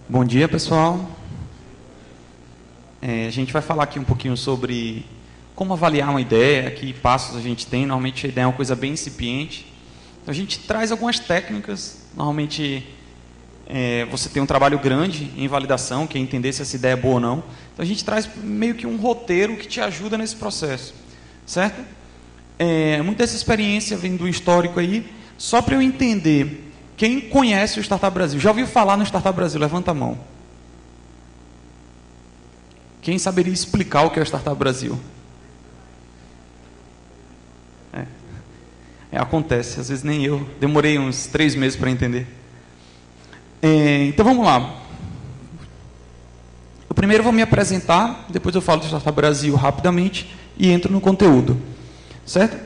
Bom dia, pessoal. A gente vai falar aqui um pouquinho sobre como avaliar uma ideia, que passos a gente tem. Normalmente a ideia é uma coisa bem incipiente. Então, a gente traz algumas técnicas. Normalmente você tem um trabalho grande em validação, que é entender se essa ideia é boa ou não. Então a gente traz meio que um roteiro que te ajuda nesse processo, certo? Muita dessa experiência vem do histórico aí. Só para eu entender, quem conhece o Startup Brasil? Já ouviu falar no Startup Brasil? Levanta a mão. Quem saberia explicar o que é o Startup Brasil? Acontece, às vezes nem eu. Demorei uns 3 meses para entender. Então vamos lá. Eu primeiro vou me apresentar, depois eu falo do Startup Brasil rapidamente e entro no conteúdo. Certo?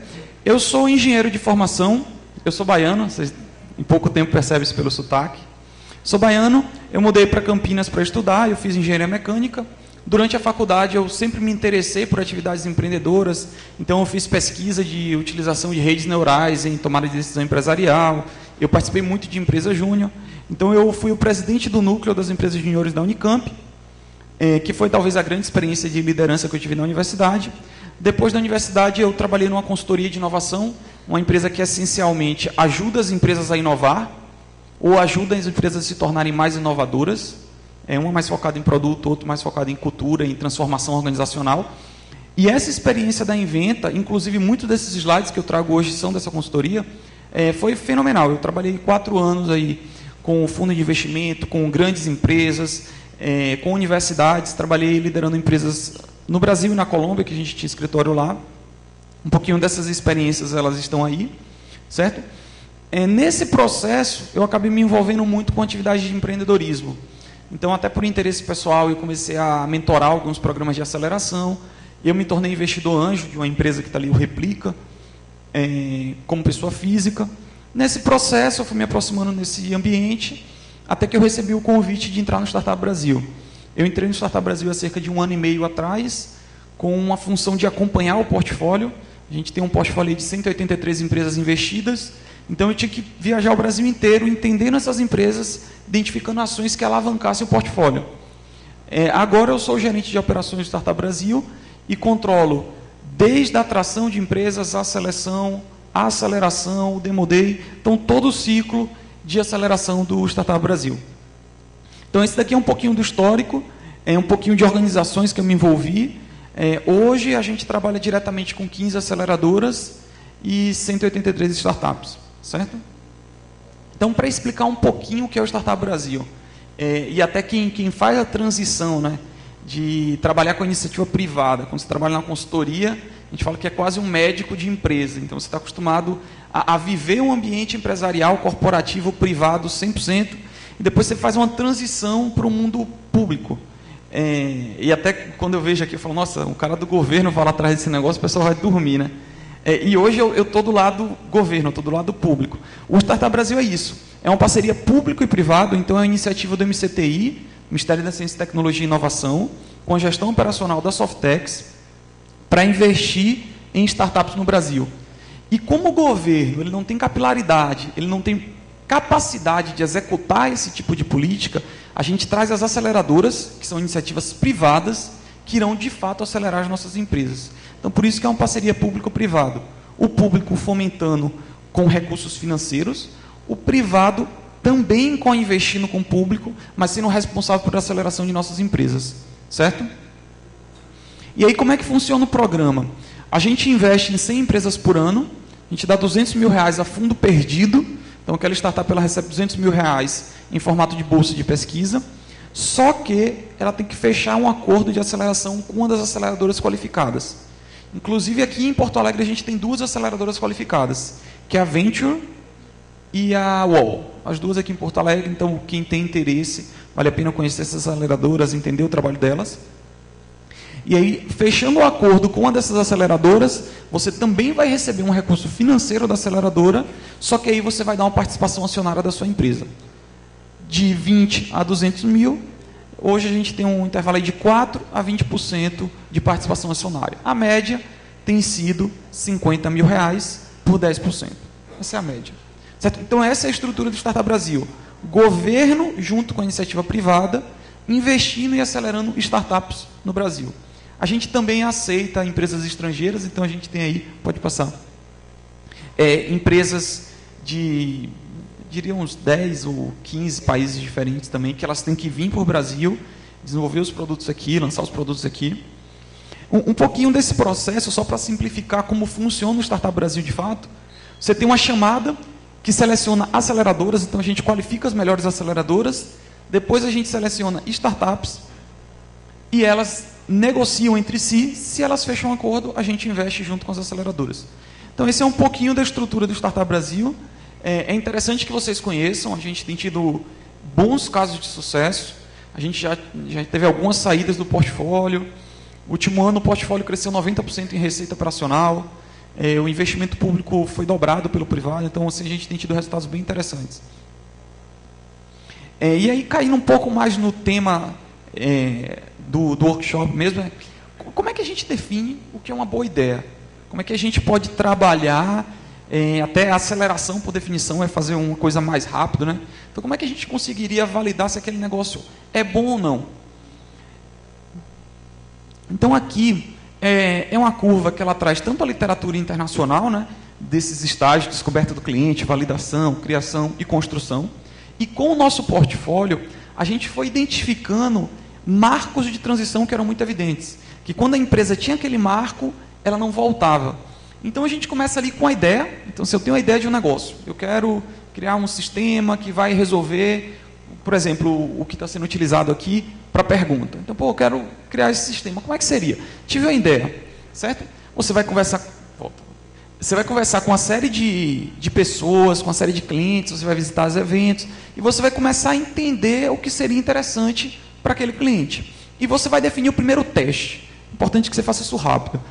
Eu sou engenheiro de formação, eu sou baiano, vocês em pouco tempo percebem isso pelo sotaque. Sou baiano, eu mudei para Campinas para estudar, eu fiz engenharia mecânica. Durante a faculdade eu sempre me interessei por atividades empreendedoras, então eu fiz pesquisa de utilização de redes neurais em tomada de decisão empresarial, eu participei muito de empresa júnior, então eu fui o presidente do núcleo das empresas juniores da Unicamp, que foi talvez a grande experiência de liderança que eu tive na universidade. Depois da universidade eu trabalhei numa consultoria de inovação, uma empresa que essencialmente ajuda as empresas a inovar, ou ajuda as empresas a se tornarem mais inovadoras. Uma mais focada em produto, outra mais focada em cultura, em transformação organizacional. E essa experiência da Inventa, inclusive muitos desses slides que eu trago hoje são dessa consultoria, foi fenomenal. Eu trabalhei 4 anos aí com fundo de investimento, com grandes empresas, com universidades, trabalhei liderando empresas no Brasil e na Colômbia, que a gente tinha escritório lá. Um pouquinho dessas experiências, elas estão aí, certo? Nesse processo, eu acabei me envolvendo muito com atividades de empreendedorismo. Então, até por interesse pessoal, eu comecei a mentorar alguns programas de aceleração. Eu me tornei investidor anjo de uma empresa que está ali, o Replica, como pessoa física. Nesse processo, eu fui me aproximando nesse ambiente, até que eu recebi o convite de entrar no Startup Brasil. Eu entrei no Startup Brasil há cerca de 1 ano e meio atrás, com uma função de acompanhar o portfólio. A gente tem um portfólio de 183 empresas investidas. Então, eu tinha que viajar o Brasil inteiro, entendendo essas empresas, identificando ações que alavancassem o portfólio. Agora, eu sou o gerente de operações do Startup Brasil e controlo desde a atração de empresas, a seleção, a aceleração, o Demo Day, então todo o ciclo de aceleração do Startup Brasil. Então, esse daqui é um pouquinho do histórico, um pouquinho de organizações que eu me envolvi. Hoje, a gente trabalha diretamente com 15 aceleradoras e 183 startups. Certo? Então, para explicar um pouquinho o que é o Startup Brasil, e até quem faz a transição, né, de trabalhar com a iniciativa privada, quando você trabalha na consultoria, a gente fala que é quase um médico de empresa. Então, você está acostumado a viver um ambiente empresarial, corporativo, privado, 100%, e depois você faz uma transição para o mundo público. E até quando eu vejo aqui, eu falo, nossa, um cara do governo vai lá atrás desse negócio, o pessoal vai dormir, né? E hoje eu estou do lado governo, estou do lado público. O Startup Brasil é isso. É uma parceria público e privado, então é uma iniciativa do MCTI, Ministério da Ciência, Tecnologia e Inovação, com a gestão operacional da Softex, para investir em startups no Brasil. E como o governo ele não tem capilaridade, ele não tem capacidade de executar esse tipo de política, a gente traz as aceleradoras, que são iniciativas privadas, que irão de fato acelerar as nossas empresas. Então, por isso que é uma parceria público-privado. O público fomentando com recursos financeiros, o privado também investindo com o público, mas sendo responsável por aceleração de nossas empresas. Certo? E aí, como é que funciona o programa? A gente investe em 100 empresas por ano, a gente dá R$200 mil a fundo perdido, então aquela startup ela recebe R$200 mil em formato de bolsa de pesquisa, só que ela tem que fechar um acordo de aceleração com uma das aceleradoras qualificadas. Inclusive, aqui em Porto Alegre, a gente tem 2 aceleradoras qualificadas, que é a Venture e a Wall. As 2 aqui em Porto Alegre, então, quem tem interesse, vale a pena conhecer essas aceleradoras, entender o trabalho delas. E aí, fechando o acordo com uma dessas aceleradoras, você também vai receber um recurso financeiro da aceleradora, só que aí você vai dar uma participação acionária da sua empresa. De 20 a 200 mil, hoje a gente tem um intervalo aí de 4% a 20% de participação acionária. A média tem sido R$50 mil por 10%. Essa é a média. Certo? Então, essa é a estrutura do Startup Brasil. governo, junto com a iniciativa privada, investindo e acelerando startups no Brasil. A gente também aceita empresas estrangeiras, então a gente tem aí, pode passar, empresas de, diria uns 10 ou 15 países diferentes também, que elas têm que vir para o Brasil, desenvolver os produtos aqui, lançar os produtos aqui. Um pouquinho desse processo, só para simplificar como funciona o Startup Brasil de fato. Você tem uma chamada que seleciona aceleradoras, então a gente qualifica as melhores aceleradoras, depois a gente seleciona startups e elas negociam entre si, se elas fecham um acordo, a gente investe junto com as aceleradoras. Então esse é um pouquinho da estrutura do Startup Brasil. É interessante que vocês conheçam, a gente tem tido bons casos de sucesso, a gente já teve algumas saídas do portfólio. No último ano o portfólio cresceu 90% em receita operacional, o investimento público foi dobrado pelo privado, então assim, a gente tem tido resultados bem interessantes. E aí, caindo um pouco mais no tema do workshop mesmo, como é que a gente define o que é uma boa ideia? Como é que a gente pode trabalhar, até a aceleração, por definição, é fazer uma coisa mais rápido, né? Então, como é que a gente conseguiria validar se aquele negócio é bom ou não? Então, aqui é uma curva que ela traz tanto a literatura internacional, né, desses estágios, descoberta do cliente, validação, criação e construção, e com o nosso portfólio, a gente foi identificando marcos de transição que eram muito evidentes, que quando a empresa tinha aquele marco, ela não voltava. Então a gente começa ali com a ideia. Então, se eu tenho a ideia de um negócio, eu quero criar um sistema que vai resolver, por exemplo, o que está sendo utilizado aqui para pergunta. Então, eu quero criar esse sistema. Como é que seria? Tive uma ideia, certo? Você vai conversar com uma série de pessoas, com uma série de clientes, você vai visitar os eventos, e você vai começar a entender o que seria interessante para aquele cliente. E você vai definir o primeiro teste. Importante que você faça isso rápido.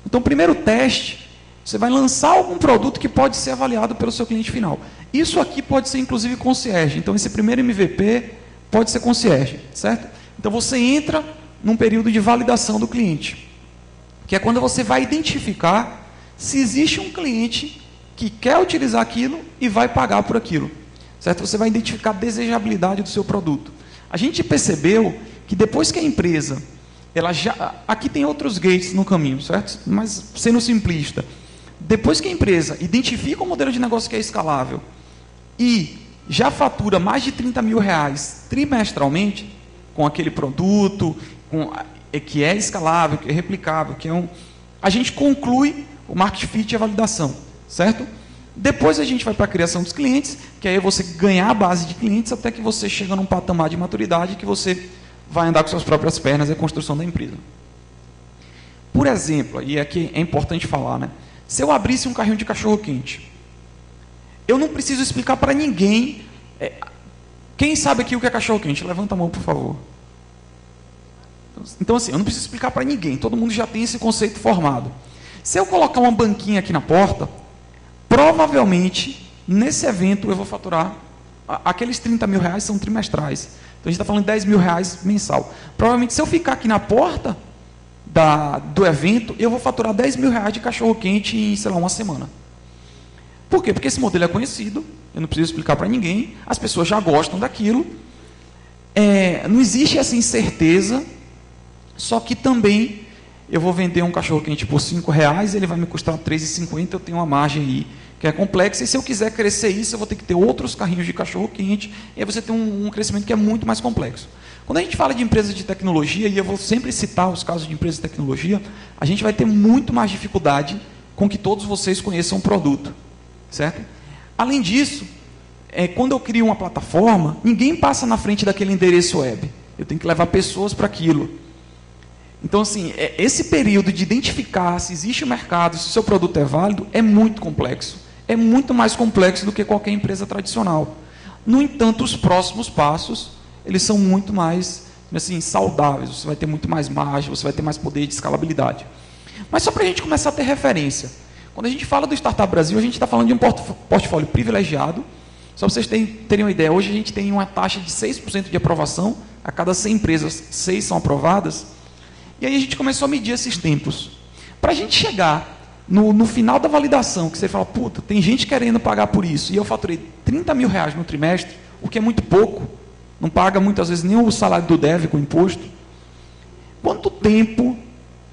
Então, o primeiro teste, você vai lançar algum produto que pode ser avaliado pelo seu cliente final. Isso aqui pode ser, inclusive, concierge. Então, esse primeiro MVP pode ser concierge, certo? Então, você entra num período de validação do cliente, que é quando você vai identificar se existe um cliente que quer utilizar aquilo e vai pagar por aquilo, certo? Você vai identificar a desejabilidade do seu produto. A gente percebeu que depois que a empresa, aqui tem outros gates no caminho, certo? Mas sendo simplista, depois que a empresa identifica um modelo de negócio que é escalável e já fatura mais de 30 mil reais trimestralmente com aquele produto, que é escalável, que é replicável, a gente conclui o market fit e a validação, certo? Depois a gente vai para a criação dos clientes, que aí é você ganhar a base de clientes até que você chega num patamar de maturidade que você vai andar com suas próprias pernas, é a construção da empresa. Por exemplo, e aqui é importante falar, né? Se eu abrisse um carrinho de cachorro-quente, eu não preciso explicar para ninguém. Quem sabe aqui o que é cachorro-quente? Levanta a mão, por favor. Então, assim, eu não preciso explicar para ninguém, todo mundo já tem esse conceito formado. Se eu colocar uma banquinha aqui na porta, provavelmente, nesse evento, eu vou faturar, aqueles 30 mil reais são trimestrais. Então, a gente está falando de 10 mil reais mensal. Provavelmente, se eu ficar aqui na porta do evento, eu vou faturar 10 mil reais de cachorro-quente em, sei lá, uma semana. Por quê? Porque esse modelo é conhecido, eu não preciso explicar para ninguém, as pessoas já gostam daquilo, não existe essa incerteza, só que também eu vou vender um cachorro-quente por 5 reais, ele vai me custar 3,50, eu tenho uma margem aí que é complexa, e se eu quiser crescer isso, eu vou ter que ter outros carrinhos de cachorro-quente, e aí você tem um crescimento que é muito mais complexo. Quando a gente fala de empresas de tecnologia, e eu vou sempre citar os casos de empresas de tecnologia, a gente vai ter muito mais dificuldade com que todos vocês conheçam o produto, certo? Além disso, quando eu crio uma plataforma, ninguém passa na frente daquele endereço web, eu tenho que levar pessoas para aquilo. Então, assim, esse período de identificar se existe um mercado, se o seu produto é válido, é muito complexo. É muito mais complexo do que qualquer empresa tradicional. No entanto, os próximos passos, eles são muito mais, assim, saudáveis. Você vai ter muito mais margem, você vai ter mais poder de escalabilidade. Mas só para a gente começar a ter referência. Quando a gente fala do Startup Brasil, a gente está falando de um portfólio privilegiado. Só para vocês terem uma ideia, hoje a gente tem uma taxa de 6% de aprovação. A cada 100 empresas, 6 são aprovadas. E aí a gente começou a medir esses tempos. Para a gente chegar no final da validação, que você fala, puta, tem gente querendo pagar por isso, e eu faturei 30 mil reais no trimestre, o que é muito pouco, não paga muitas vezes nem o salário do dev com imposto. Quanto tempo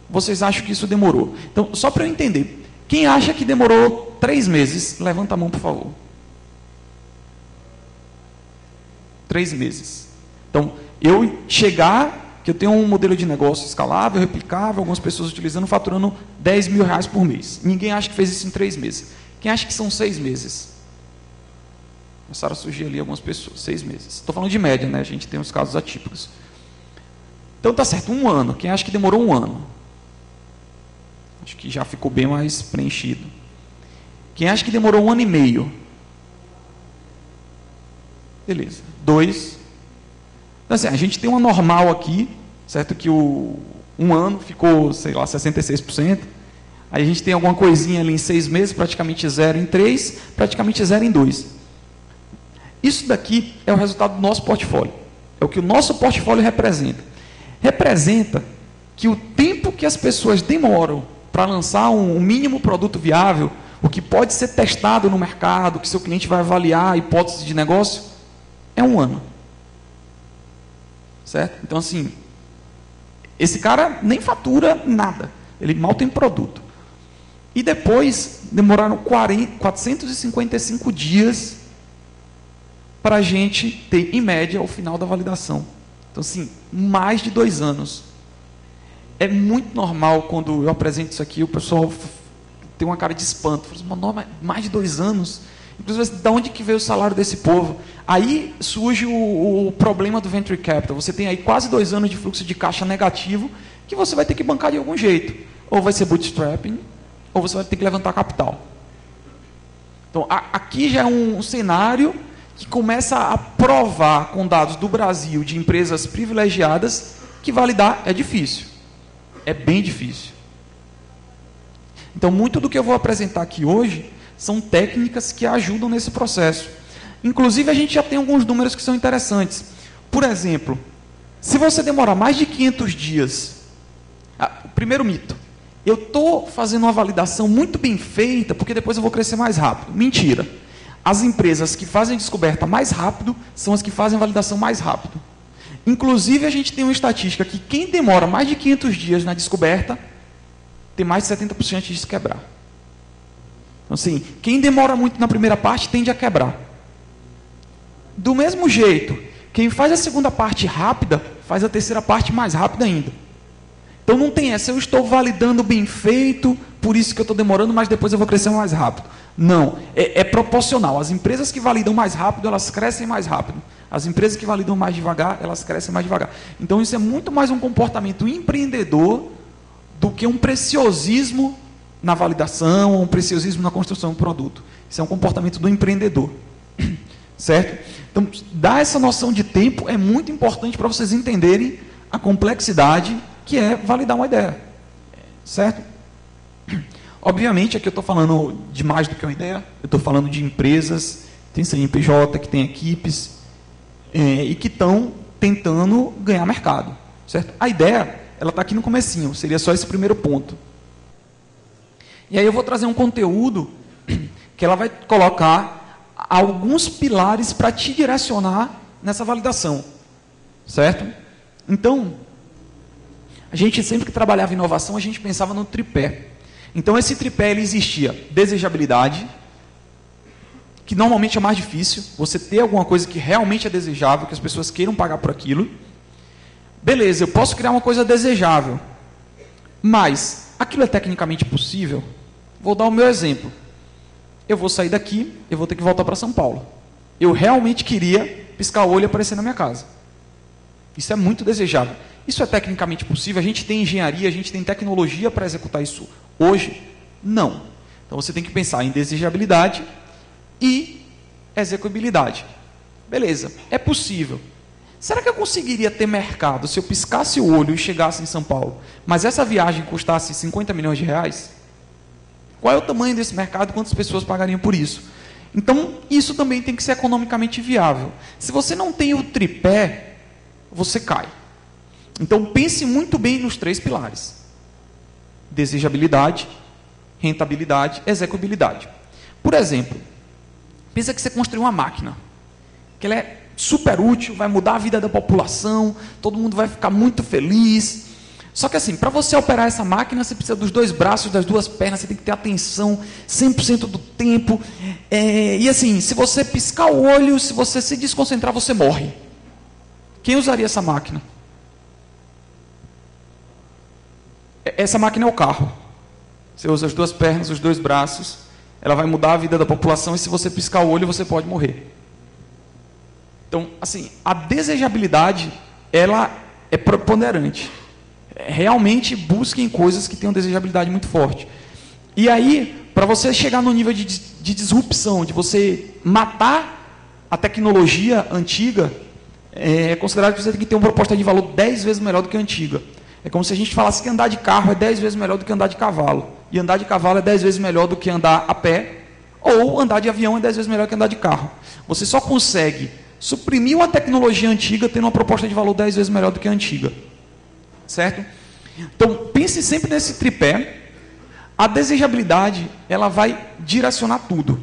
vocês acham que isso demorou? Então, só para eu entender, quem acha que demorou 3 meses, levanta a mão, por favor. 3 meses. Então, eu chegar, que eu tenho um modelo de negócio escalável, replicável, algumas pessoas utilizando, faturando 10 mil reais por mês. Ninguém acha que fez isso em 3 meses. Quem acha que são 6 meses? Começaram a surgir ali algumas pessoas, 6 meses. Estou falando de média, né? A gente tem os casos atípicos. Então, tá certo, 1 ano. Quem acha que demorou 1 ano? Acho que já ficou bem mais preenchido. Quem acha que demorou 1 ano e meio? Beleza. 2. Então, assim, a gente tem uma normal aqui, certo? Que 1 ano ficou, sei lá, 66%. Aí a gente tem alguma coisinha ali em 6 meses, praticamente 0 em 3, praticamente 0 em 2. Isso daqui é o resultado do nosso portfólio. É o que o nosso portfólio representa. Representa que o tempo que as pessoas demoram para lançar um mínimo produto viável, o que pode ser testado no mercado, que seu cliente vai avaliar a hipótese de negócio, é 1 ano. Certo? Então, assim, esse cara nem fatura nada. Ele mal tem produto. E depois, demoraram 455 dias para a gente ter, em média, o final da validação. Então, assim, mais de 2 anos. É muito normal, quando eu apresento isso aqui, o pessoal tem uma cara de espanto. Fala assim, mais de 2 anos? Inclusive, de onde que veio o salário desse povo? Aí surge o problema do venture capital. Você tem aí quase 2 anos de fluxo de caixa negativo, que você vai ter que bancar de algum jeito. Ou vai ser bootstrapping, ou você vai ter que levantar capital. Então, aqui já é um cenário que começa a provar, com dados do Brasil, de empresas privilegiadas, que validar é difícil. É bem difícil. Então, muito do que eu vou apresentar aqui hoje são técnicas que ajudam nesse processo. Inclusive, a gente já tem alguns números que são interessantes. Por exemplo, se você demorar mais de 500 dias... o primeiro mito. Eu estou fazendo uma validação muito bem feita, porque depois eu vou crescer mais rápido. Mentira. As empresas que fazem descoberta mais rápido são as que fazem validação mais rápido. Inclusive, a gente tem uma estatística que quem demora mais de 500 dias na descoberta tem mais de 70% de se quebrar. Então, assim, quem demora muito na primeira parte tende a quebrar. Do mesmo jeito, quem faz a segunda parte rápida, faz a terceira parte mais rápida ainda. Então, não tem essa, eu estou validando bem feito, por isso que eu estou demorando, mas depois eu vou crescer mais rápido. Não, é proporcional. As empresas que validam mais rápido, elas crescem mais rápido. As empresas que validam mais devagar, elas crescem mais devagar. Então, isso é muito mais um comportamento empreendedor do que um preciosismo na validação, um preciosismo na construção do produto. Isso é um comportamento do empreendedor. Certo? Então, dar essa noção de tempo é muito importante para vocês entenderem a complexidade que é validar uma ideia. Certo? Obviamente, aqui eu estou falando de mais do que uma ideia. Eu estou falando de empresas, tem CNPJ, que tem equipes, e que estão tentando ganhar mercado. Certo? A ideia, ela está aqui no comecinho, seria só esse primeiro ponto. E aí eu vou trazer um conteúdo que ela vai colocar alguns pilares para te direcionar nessa validação. Certo? Então, a gente sempre que trabalhava em inovação, a gente pensava no tripé. Então, esse tripé, ele existia desejabilidade, que normalmente é mais difícil, você ter alguma coisa que realmente é desejável, que as pessoas queiram pagar por aquilo. Beleza, eu posso criar uma coisa desejável, mas aquilo é tecnicamente possível? Vou dar o meu exemplo. Eu vou sair daqui, eu vou ter que voltar para São Paulo. Eu realmente queria piscar o olho e aparecer na minha casa. Isso é muito desejável. Isso é tecnicamente possível? A gente tem engenharia, a gente tem tecnologia para executar isso hoje? Não. Então você tem que pensar em desejabilidade e execuibilidade. Beleza, é possível. Será que eu conseguiria ter mercado se eu piscasse o olho e chegasse em São Paulo, mas essa viagem custasse 50 milhões de reais? Qual é o tamanho desse mercado? Quantas pessoas pagariam por isso? Então, isso também tem que ser economicamente viável. Se você não tem o tripé, você cai. Então, pense muito bem nos 3 pilares. Desejabilidade, rentabilidade, execuibilidade. Por exemplo, pensa que você construiu uma máquina, que ela é super útil, vai mudar a vida da população, todo mundo vai ficar muito feliz. Só que assim, para você operar essa máquina, você precisa dos 2 braços, das 2 pernas, você tem que ter atenção 100% do tempo. E assim, se você piscar o olho, se você se desconcentrar, você morre. Quem usaria essa máquina? Essa máquina é o carro. Você usa as 2 pernas, os 2 braços, ela vai mudar a vida da população e se você piscar o olho, você pode morrer. Então, assim, a desejabilidade, ela é preponderante. Realmente busquem coisas que tenham desejabilidade muito forte. E aí, para você chegar no nível de disrupção, de você matar a tecnologia antiga, é considerado que você tem que ter uma proposta de valor 10 vezes melhor do que a antiga. É como se a gente falasse que andar de carro é 10 vezes melhor do que andar de cavalo. E andar de cavalo é 10 vezes melhor do que andar a pé. Ou andar de avião é 10 vezes melhor que andar de carro. Você só consegue suprimir uma tecnologia antiga tendo uma proposta de valor 10 vezes melhor do que a antiga. Certo? Então, pense sempre nesse tripé. A desejabilidade, ela vai direcionar tudo.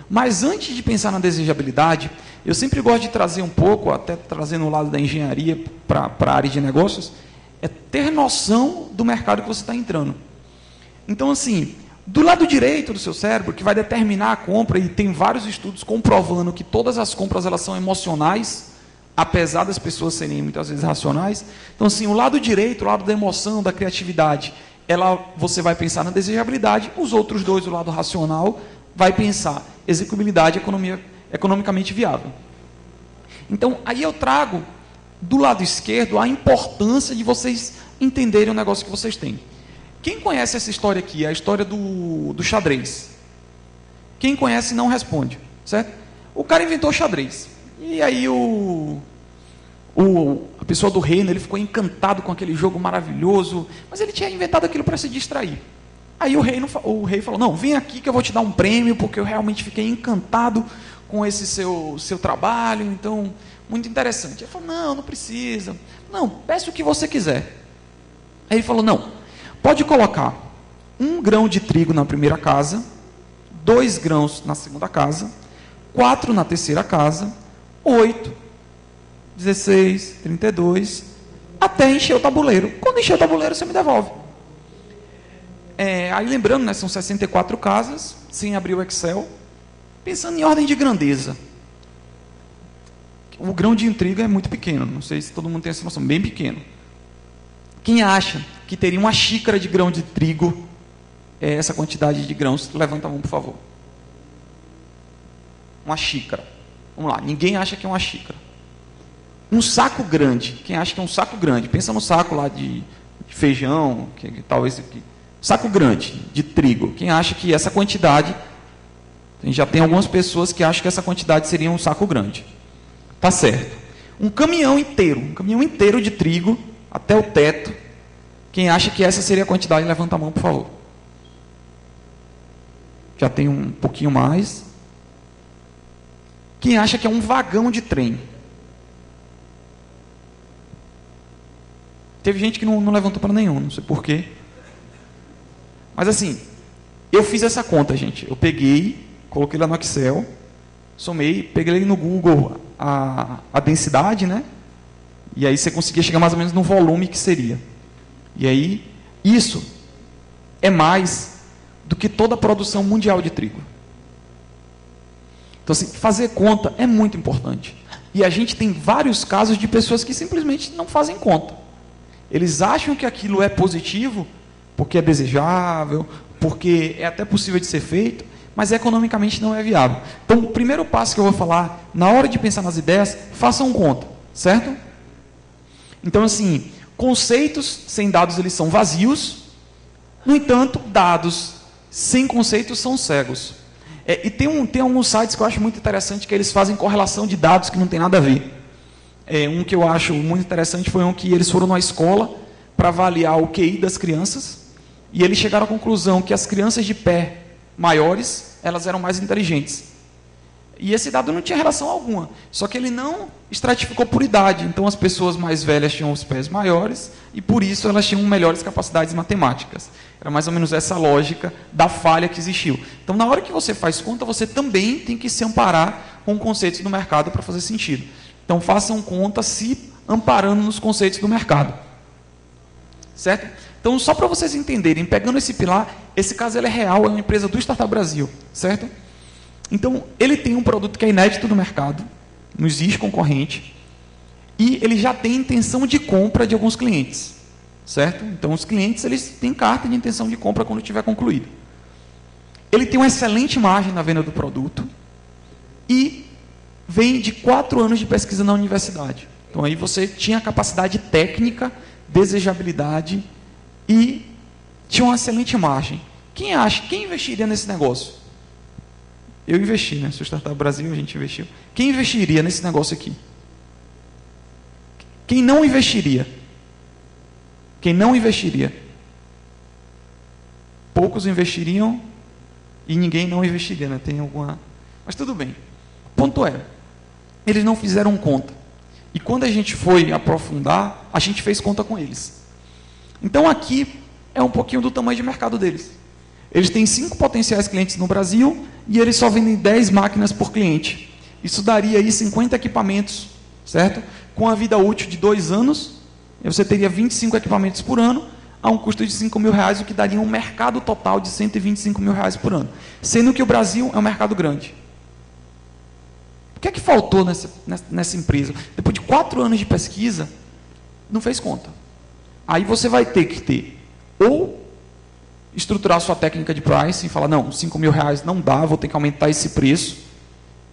Mas antes de pensar na desejabilidade, eu sempre gosto de trazer um pouco, até trazendo o lado da engenharia para a área de negócios, é ter noção do mercado que você está entrando. Então, assim, do lado direito do seu cérebro, que vai determinar a compra, e tem vários estudos comprovando que todas as compras elas são emocionais, apesar das pessoas serem muitas vezes racionais. Então, assim, o lado direito, o lado da emoção, da criatividade, você vai pensar na desejabilidade. Os outros 2, o lado racional, vai pensar execuibilidade e economicamente viável. Então, aí eu trago do lado esquerdo a importância de vocês entenderem o negócio que vocês têm. Quem conhece essa história aqui? É a história do xadrez. Quem conhece não responde, certo? O cara inventou xadrez. E aí a pessoa do reino, ele ficou encantado com aquele jogo maravilhoso, mas ele tinha inventado aquilo para se distrair. Aí o rei falou, não, vem aqui que eu vou te dar um prêmio, porque eu realmente fiquei encantado com esse seu trabalho, então, muito interessante. Ele falou, não precisa. Não, peça o que você quiser. Aí ele falou, não, pode colocar 1 grão de trigo na primeira casa, 2 grãos na segunda casa, 4 na terceira casa, 8, 16, 32, até encher o tabuleiro. Quando encher o tabuleiro, você me devolve. Aí lembrando, né, são 64 casas, sem abrir o Excel, pensando em ordem de grandeza. O grão de trigo é muito pequeno, não sei se todo mundo tem essa noção, bem pequeno. Quem acha que teria uma xícara de grão de trigo, essa quantidade de grãos, levanta a mão, por favor. Uma xícara. Vamos lá, ninguém acha que é uma xícara. Um saco grande, quem acha que é um saco grande? Pensa no saco lá de feijão, que talvez aqui. Saco grande de trigo. Quem acha que essa quantidade, já tem algumas pessoas que acham que essa quantidade seria um saco grande. Tá certo. Um caminhão inteiro de trigo até o teto. Quem acha que essa seria a quantidade, levanta a mão, por favor. Já tem um pouquinho mais. Quem acha que é um vagão de trem? Teve gente que não levantou para nenhum, não sei porquê. Mas assim, eu fiz essa conta, gente. Eu peguei, coloquei lá no Excel, somei, peguei no Google a densidade, né? E aí você conseguia chegar mais ou menos no volume que seria. E aí, isso é mais do que toda a produção mundial de trigo. Então, assim, fazer conta é muito importante. E a gente tem vários casos de pessoas que simplesmente não fazem conta. Eles acham que aquilo é positivo, porque é desejável, porque é até possível de ser feito, mas economicamente não é viável. Então, o primeiro passo que eu vou falar, na hora de pensar nas ideias, façam conta, certo? Então, assim, conceitos sem dados, eles são vazios. No entanto, dados sem conceitos são cegos. E tem alguns sites que eu acho muito interessante, que eles fazem correlação de dados que não tem nada a ver. Um que eu acho muito interessante foi um que eles foram numa escola para avaliar o QI das crianças, e eles chegaram à conclusão que as crianças de pé maiores, elas eram mais inteligentes. E esse dado não tinha relação alguma, só que ele não estratificou por idade. Então as pessoas mais velhas tinham os pés maiores, e por isso elas tinham melhores capacidades matemáticas. Era mais ou menos essa lógica da falha que existiu. Então, na hora que você faz conta, você também tem que se amparar com conceitos do mercado para fazer sentido. Então, façam conta se amparando nos conceitos do mercado. Certo? Então, só para vocês entenderem, pegando esse pilar, esse caso ele é real, é uma empresa do Startup Brasil. Certo? Então, ele tem um produto que é inédito no mercado, não existe concorrente, e ele já tem intenção de compra de alguns clientes. Certo? Então, os clientes eles têm carta de intenção de compra quando tiver concluído. Ele tem uma excelente margem na venda do produto e vem de 4 anos de pesquisa na universidade. Então, aí você tinha capacidade técnica, desejabilidade e tinha uma excelente margem. Quem investiria nesse negócio? Eu investi, né? Sou Startup Brasil, a gente investiu. Quem investiria nesse negócio aqui? Quem não investiria? Quem não investiria? Poucos investiriam e ninguém não investiria, né? Tem alguma... Mas tudo bem. O ponto é, eles não fizeram conta. E quando a gente foi aprofundar, a gente fez conta com eles. Então aqui é um pouquinho do tamanho de mercado deles. Eles têm 5 potenciais clientes no Brasil e eles só vendem 10 máquinas por cliente. Isso daria aí 50 equipamentos, certo? Com a vida útil de 2 anos, você teria 25 equipamentos por ano, a um custo de R$5.000, o que daria um mercado total de R$125.000 por ano. Sendo que o Brasil é um mercado grande. O que é que faltou nessa empresa? Depois de 4 anos de pesquisa, não fez conta. Aí você vai ter que ter, ou estruturar sua técnica de pricing, falar, não, R$5.000 não dá, vou ter que aumentar esse preço,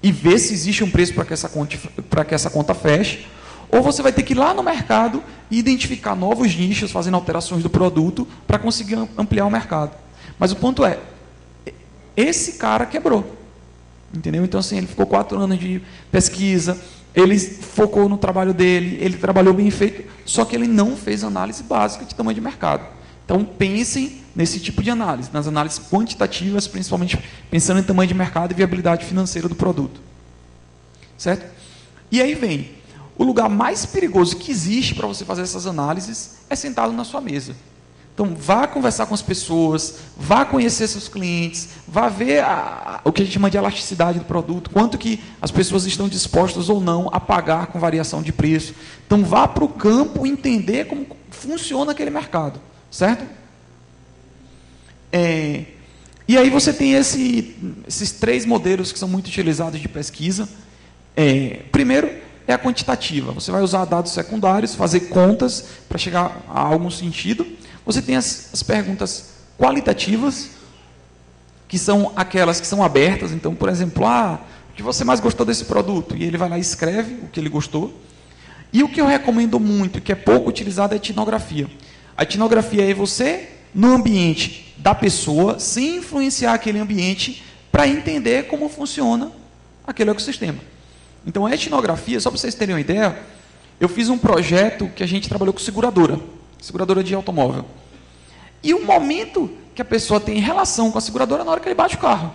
e ver se existe um preço para que essa conta feche, ou você vai ter que ir lá no mercado e identificar novos nichos, fazendo alterações do produto, para conseguir ampliar o mercado. Mas o ponto é, esse cara quebrou. Entendeu? Então, assim, ele ficou 4 anos de pesquisa, ele focou no trabalho dele, ele trabalhou bem feito, só que ele não fez análise básica de tamanho de mercado. Então, pensem nesse tipo de análise, nas análises quantitativas, principalmente pensando em tamanho de mercado e viabilidade financeira do produto. Certo? E aí vem, o lugar mais perigoso que existe para você fazer essas análises é sentado na sua mesa. Então, vá conversar com as pessoas, vá conhecer seus clientes, vá ver o que a gente chama de elasticidade do produto, quanto que as pessoas estão dispostas ou não a pagar com variação de preço. Então, vá para o campo entender como funciona aquele mercado, certo? E aí você tem esses 3 modelos que são muito utilizados de pesquisa. Primeiro, é a quantitativa. Você vai usar dados secundários, fazer contas para chegar a algum sentido. Você tem as perguntas qualitativas, que são aquelas que são abertas. Então, por exemplo, o que você mais gostou desse produto? E ele vai lá e escreve o que ele gostou. E o que eu recomendo muito, que é pouco utilizado, é a etnografia. A etnografia é você, no ambiente da pessoa, sem influenciar aquele ambiente, para entender como funciona aquele ecossistema. Então, a etnografia, só para vocês terem uma ideia, eu fiz um projeto que a gente trabalhou com seguradora de automóvel. E o momento que a pessoa tem relação com a seguradora é na hora que ele bate o carro.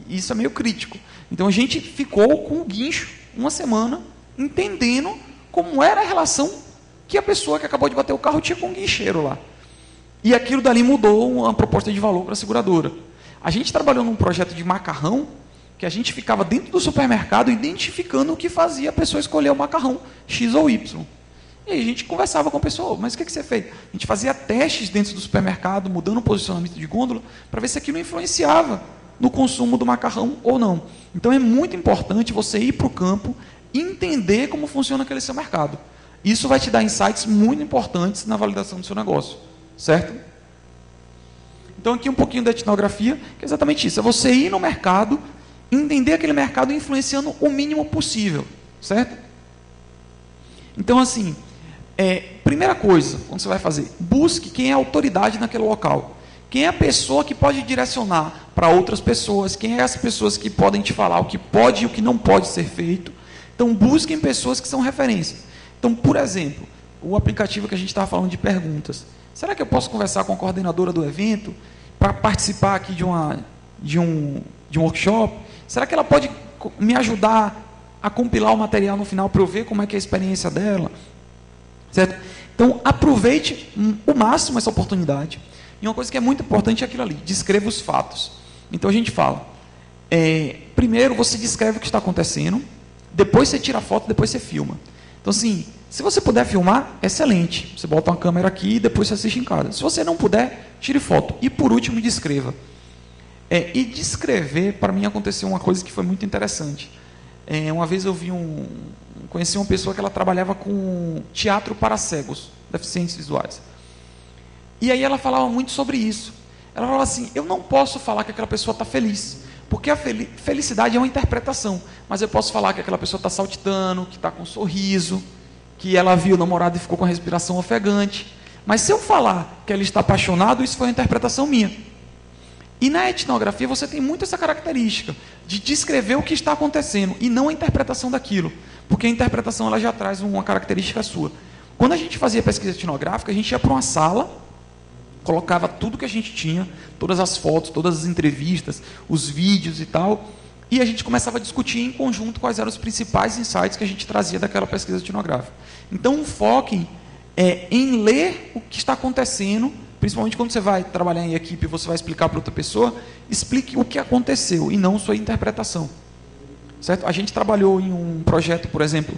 Isso é meio crítico. Então, a gente ficou com o guincho 1 semana, entendendo como era a relação que a pessoa que acabou de bater o carro tinha com o guincheiro lá. E aquilo dali mudou uma proposta de valor para a seguradora. A gente trabalhou num projeto de macarrão, que a gente ficava dentro do supermercado identificando o que fazia a pessoa escolher o macarrão X ou Y. E aí a gente conversava com a pessoa, mas o que você fez? A gente fazia testes dentro do supermercado, mudando o posicionamento de gôndola, para ver se aquilo influenciava no consumo do macarrão ou não. Então é muito importante você ir para o campo e entender como funciona aquele seu mercado. Isso vai te dar insights muito importantes na validação do seu negócio. Certo? Então aqui um pouquinho da etnografia, que é exatamente isso. É você ir no mercado, entender aquele mercado influenciando o mínimo possível. Certo? Então assim, primeira coisa, quando você vai fazer, busque quem é a autoridade naquele local. Quem é a pessoa que pode direcionar para outras pessoas, quem é as pessoas que podem te falar o que pode e o que não pode ser feito. Então busquem pessoas que são referência. Então, por exemplo, o aplicativo que a gente estava falando de perguntas. Será que eu posso conversar com a coordenadora do evento para participar aqui de um workshop? Será que ela pode me ajudar a compilar o material no final para eu ver como é que é a experiência dela? Certo? Então, aproveite o máximo essa oportunidade. E uma coisa que é muito importante é aquilo ali, descreva os fatos. Então, a gente fala, primeiro você descreve o que está acontecendo, depois você tira a foto, depois você filma. Então, assim, se você puder filmar, excelente. Você bota uma câmera aqui e depois você assiste em casa. Se você não puder, tire foto. E, por último, descreva. E descrever, para mim, aconteceu uma coisa que foi muito interessante. Uma vez eu conheci uma pessoa que ela trabalhava com teatro para cegos, deficientes visuais. E aí ela falava muito sobre isso. Ela falava assim, eu não posso falar que aquela pessoa está feliz, porque a felicidade é uma interpretação, mas eu posso falar que aquela pessoa está saltitando, que está com um sorriso, que ela viu o namorado e ficou com a respiração ofegante. Mas se eu falar que ela está apaixonado, isso foi uma interpretação minha. E na etnografia você tem muito essa característica de descrever o que está acontecendo e não a interpretação daquilo, porque a interpretação ela já traz uma característica sua. Quando a gente fazia pesquisa etnográfica, a gente ia para uma sala, colocava tudo que a gente tinha, todas as fotos, todas as entrevistas, os vídeos e tal, e a gente começava a discutir em conjunto quais eram os principais insights que a gente trazia daquela pesquisa etnográfica. Então, foquem em ler o que está acontecendo, principalmente quando você vai trabalhar em equipe e você vai explicar para outra pessoa, explique o que aconteceu e não sua interpretação. Certo? A gente trabalhou em um projeto, por exemplo,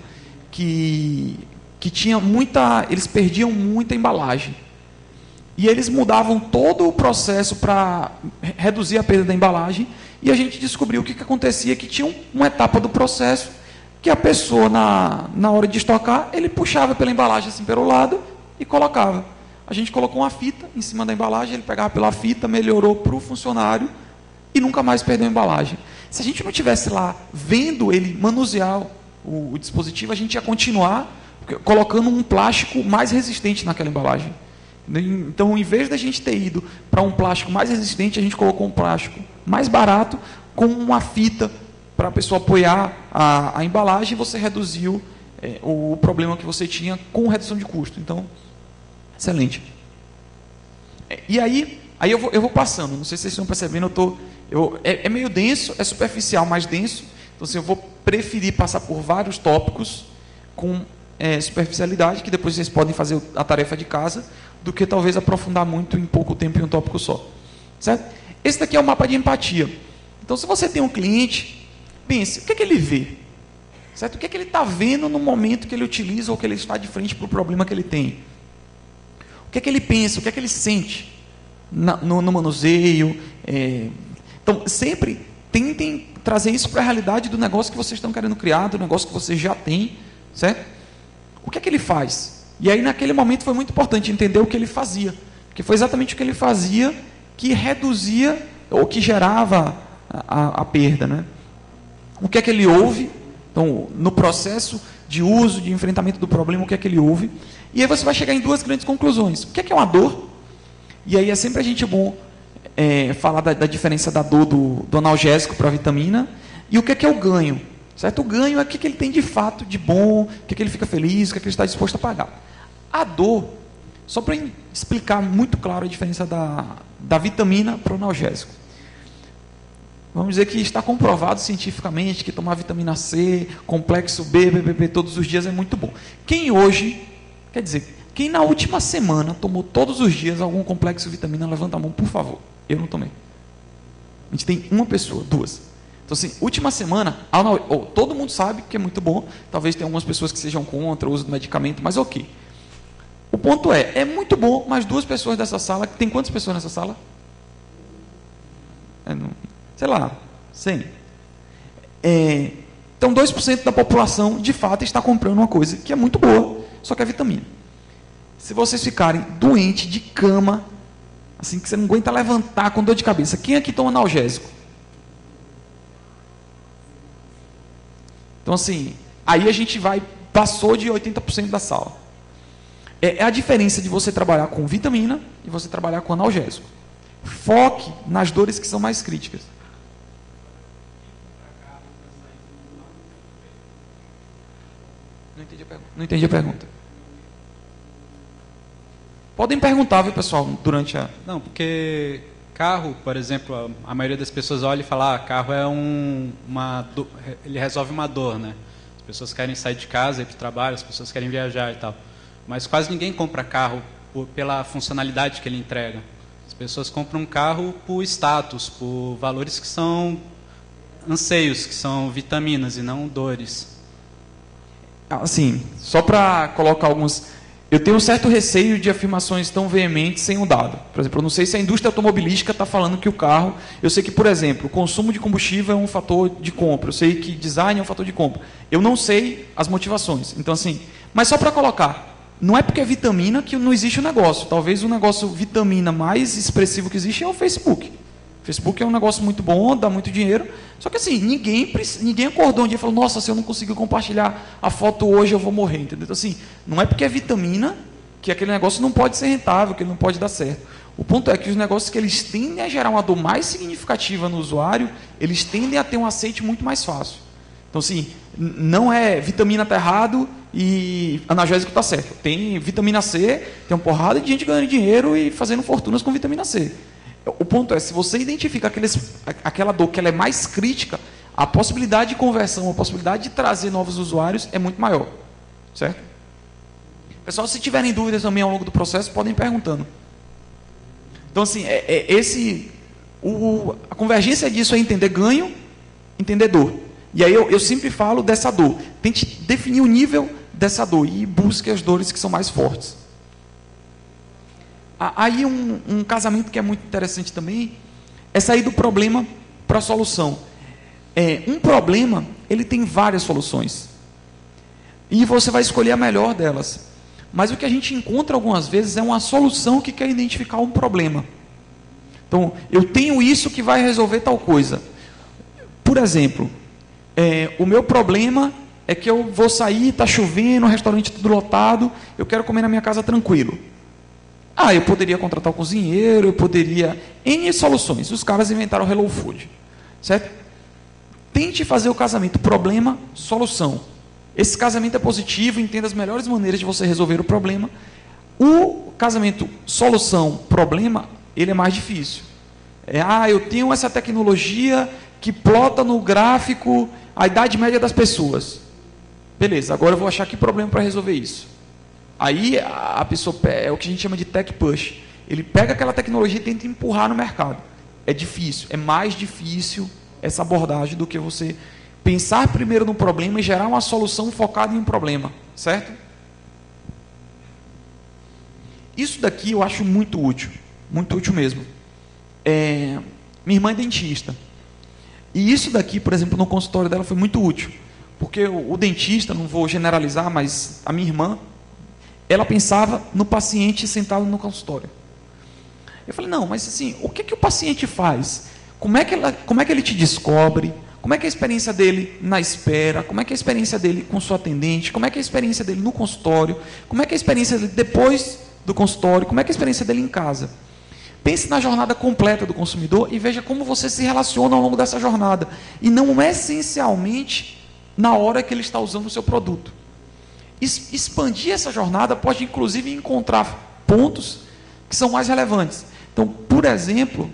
que tinha eles perdiam muita embalagem. E eles mudavam todo o processo para reduzir a perda da embalagem, e a gente descobriu o que acontecia, que tinha uma etapa do processo que a pessoa, na hora de estocar, ele puxava pela embalagem assim pelo lado e colocava. A gente colocou uma fita em cima da embalagem, ele pegava pela fita, melhorou para o funcionário e nunca mais perdeu a embalagem. Se a gente não tivesse lá vendo ele manusear o dispositivo, a gente ia continuar colocando um plástico mais resistente naquela embalagem. Então, em vez da gente ter ido para um plástico mais resistente, a gente colocou um plástico mais barato com uma fita para a pessoa apoiar a embalagem, e você reduziu o problema que você tinha com redução de custo. Então, excelente. E aí eu vou passando, não sei se vocês estão percebendo, é meio denso, é superficial, mais denso, então assim, eu vou preferir passar por vários tópicos com superficialidade, que depois vocês podem fazer a tarefa de casa, do que talvez aprofundar muito em pouco tempo em um tópico só. Certo? Esse daqui é o mapa de empatia. Então, se você tem um cliente, pense, o que é que ele vê? Certo? O que é que ele está vendo no momento que ele utiliza ou que ele está de frente para o problema que ele tem? O que é que ele pensa? O que é que ele sente no manuseio? Então, sempre tentem trazer isso para a realidade do negócio que vocês estão querendo criar, do negócio que vocês já têm, certo? O que é que ele faz? E aí, naquele momento, foi muito importante entender o que ele fazia, porque foi exatamente o que ele fazia que reduzia ou que gerava a perda, né? O que é que ele ouve? Então, no processo de uso, de enfrentamento do problema, o que é que ele ouve? E aí você vai chegar em duas grandes conclusões. O que é uma dor? E aí é sempre a gente bom falar da diferença da dor do analgésico para a vitamina. E o que é o ganho? Certo? O ganho é o que ele tem de fato de bom, o que ele fica feliz, o que ele está disposto a pagar. A dor, só para explicar muito claro a diferença da vitamina para o analgésico. Vamos dizer que está comprovado cientificamente que tomar vitamina C, complexo B, BBB todos os dias é muito bom. Quem hoje, quer dizer, quem na última semana tomou todos os dias algum complexo vitamina, levanta a mão, por favor. Eu não tomei. A gente tem uma pessoa, duas. Então, assim, última semana, todo mundo sabe que é muito bom. Talvez tenha algumas pessoas que sejam contra o uso do medicamento, mas ok. O ponto é muito bom, mas duas pessoas dessa sala, tem quantas pessoas nessa sala? Sei lá, 100. Então, 2% da população, de fato, está comprando uma coisa que é muito boa, só que é vitamina. Se vocês ficarem doentes de cama, assim que você não aguenta levantar com dor de cabeça, quem aqui toma analgésico? Então, assim, aí a gente passou de 80% da sala. É a diferença de você trabalhar com vitamina e você trabalhar com analgésico. Foque nas dores que são mais críticas. Não entendi a pergunta. Podem perguntar, viu, pessoal, durante a... Não, porque carro, por exemplo, a maioria das pessoas olha e fala, carro é ele resolve uma dor, né? As pessoas querem sair de casa, ir para o trabalho, as pessoas querem viajar e tal. Mas quase ninguém compra carro pela funcionalidade que ele entrega. As pessoas compram um carro por status, por valores que são anseios, que são vitaminas e não dores. assim, só para colocar alguns... Eu tenho um certo receio de afirmações tão veementes sem um dado. Por exemplo, eu não sei se a indústria automobilística está falando que o carro... Eu sei que, por exemplo, o consumo de combustível é um fator de compra. Eu sei que design é um fator de compra. Eu não sei as motivações. Então, assim... Mas só para colocar, não é porque é vitamina que não existe o negócio. Talvez o negócio vitamina mais expressivo que existe é o Facebook. O Facebook é um negócio muito bom, dá muito dinheiro. Só que assim, ninguém acordou um dia e falou, nossa, se eu não conseguir compartilhar a foto hoje, eu vou morrer. Entendeu? Então, assim, não é porque é vitamina que aquele negócio não pode ser rentável, que ele não pode dar certo. O ponto é que os negócios que eles tendem a gerar uma dor mais significativa no usuário, eles tendem a ter um aceite muito mais fácil. Então, assim, não é vitamina está errado e analgésico está certo. Tem vitamina C, tem uma porrada de gente ganhando dinheiro e fazendo fortunas com vitamina C. O ponto é, se você identifica aquela dor que ela é mais crítica, a possibilidade de conversão, a possibilidade de trazer novos usuários é muito maior. Certo? Pessoal, se tiverem dúvidas também ao longo do processo, podem ir perguntando. Então, assim, a convergência disso é entender ganho, entender dor. E aí eu sempre falo dessa dor. Tente definir o nível dessa dor e busque as dores que são mais fortes. Aí um casamento que é muito interessante também é sair do problema para a solução. Um problema, ele tem várias soluções. E você vai escolher a melhor delas. Mas o que a gente encontra algumas vezes é uma solução que quer identificar um problema. Então, eu tenho isso que vai resolver tal coisa. Por exemplo, o meu problema é que eu vou sair, está chovendo, o restaurante tudo lotado, eu quero comer na minha casa tranquilo. Eu poderia contratar um cozinheiro, eu poderia... N soluções. Os caras inventaram o Hello Food. Certo? Tente fazer o casamento problema, solução. Esse casamento é positivo, entenda as melhores maneiras de você resolver o problema. O casamento solução, problema, ele é mais difícil. Eu tenho essa tecnologia que plota no gráfico a idade média das pessoas. Beleza, agora eu vou achar que problema para resolver isso. Aí a pessoa, é o que a gente chama de tech push. Ele pega aquela tecnologia e tenta empurrar no mercado. É difícil, é mais difícil essa abordagem do que você pensar primeiro no problema e gerar uma solução focada em um problema. Certo? Isso daqui eu acho muito útil mesmo. Minha irmã é dentista. E isso daqui, por exemplo, no consultório dela foi muito útil. Porque o dentista, não vou generalizar, mas a minha irmã, ela pensava no paciente sentado no consultório. Eu falei, não, mas assim, o que o paciente faz? Como é que ele te descobre? Como é que é a experiência dele na espera? Como é que é a experiência dele com sua atendente? Como é que é a experiência dele no consultório? Como é que é a experiência dele depois do consultório? Como é que é a experiência dele em casa? Pense na jornada completa do consumidor e veja como você se relaciona ao longo dessa jornada. E não essencialmente na hora que ele está usando o seu produto. Expandir essa jornada pode, inclusive, encontrar pontos que são mais relevantes. Então, por exemplo,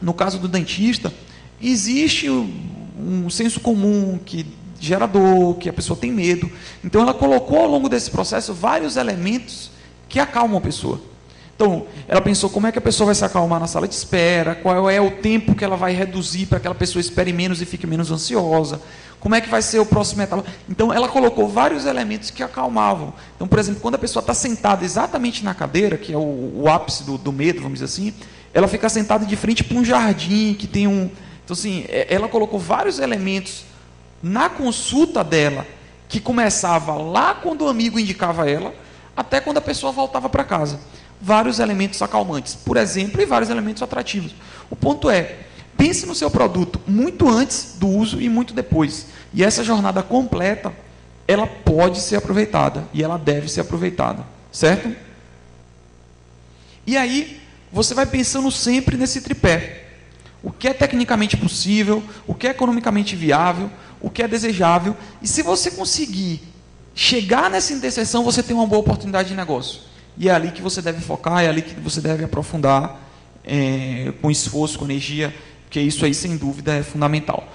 no caso do dentista, existe um senso comum que gera dor, que a pessoa tem medo. Então, ela colocou ao longo desse processo vários elementos que acalmam a pessoa. Então, ela pensou como é que a pessoa vai se acalmar na sala de espera, qual é o tempo que ela vai reduzir para que aquela pessoa espere menos e fique menos ansiosa, como é que vai ser o próximo etapa. Então, ela colocou vários elementos que acalmavam. Então, por exemplo, quando a pessoa está sentada exatamente na cadeira, que é o ápice do medo, vamos dizer assim, ela fica sentada de frente para um jardim que tem um... Então, assim, ela colocou vários elementos na consulta dela, que começava lá quando o amigo indicava ela, até quando a pessoa voltava para casa. Vários elementos acalmantes, por exemplo, e vários elementos atrativos. O ponto é, pense no seu produto muito antes do uso e muito depois. E essa jornada completa, ela pode ser aproveitada, e ela deve ser aproveitada, certo? E aí, você vai pensando sempre nesse tripé. O que é tecnicamente possível, o que é economicamente viável, o que é desejável. E se você conseguir chegar nessa interseção, você tem uma boa oportunidade de negócio. E é ali que você deve focar, é ali que você deve aprofundar com esforço, com energia, porque isso aí, sem dúvida, é fundamental.